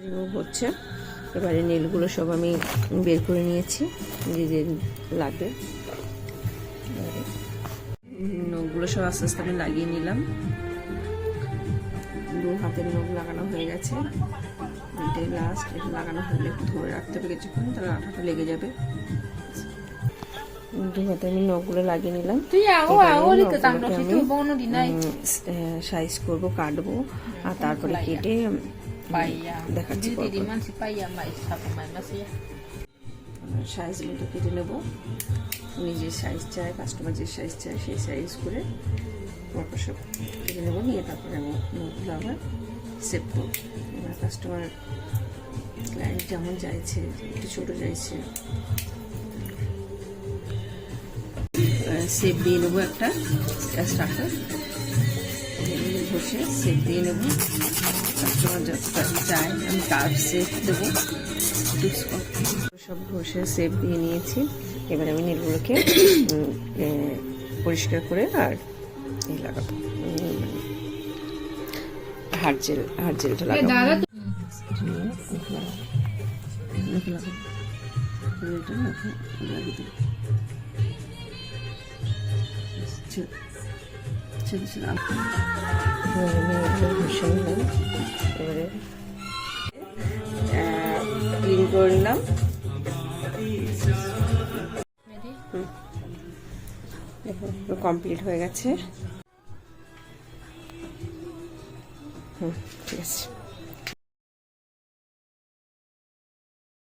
Remove হচ্ছে। এবারে নেলগুলো সব আমি বের করে নিয়েছি, যে যে লাগবে। নখগুলো সব আস্তে আস্তে আমি লাগিয়ে নিলাম। 2 হাতের নখ লাগানো হয়ে গেছে, এটাই লাস্ট। এটা লাগানো হলে একটু ধরে রাখতে হবে কিছুক্ষণ, তাহলে আঠাটা লেগে যাবে। 2 হাতে আমি নখগুলো লাগিয়ে নিলাম। সাইজ করবো, কাটবো, আর তারপরে কেটে দেখাচ্ছি। সাইজগুলো কেটে নেবো, নিজের সাইজ চাই, কাস্টমার যে সাইজ চায় সেই সাইজ করে তারপর সব কেটে নেবো। নিয়ে তারপরে আমি নখগুলো আবার সেভ করবো। এবার কাস্টমার ক্লায়েন্ট যেমন চাইছে, একটু ছোটো চাইছে, সেপ দিয়ে নেবো একটা স্টাফে ঘষে সেপ দিয়ে নেবো। কাস্টমার যতটা চায় আমি কার্ভ সেপ দেবো। সব ঘষে সেপ দিয়ে নিয়েছি। এবার আমি নীলগুলোকে পরিষ্কার করে আর এই লাগাবো, হার্ড জেলটা লাগাবো। এবারে ক্লিন করে নিলাম। কমপ্লিট হয়ে গেছে। ঠিক আছে।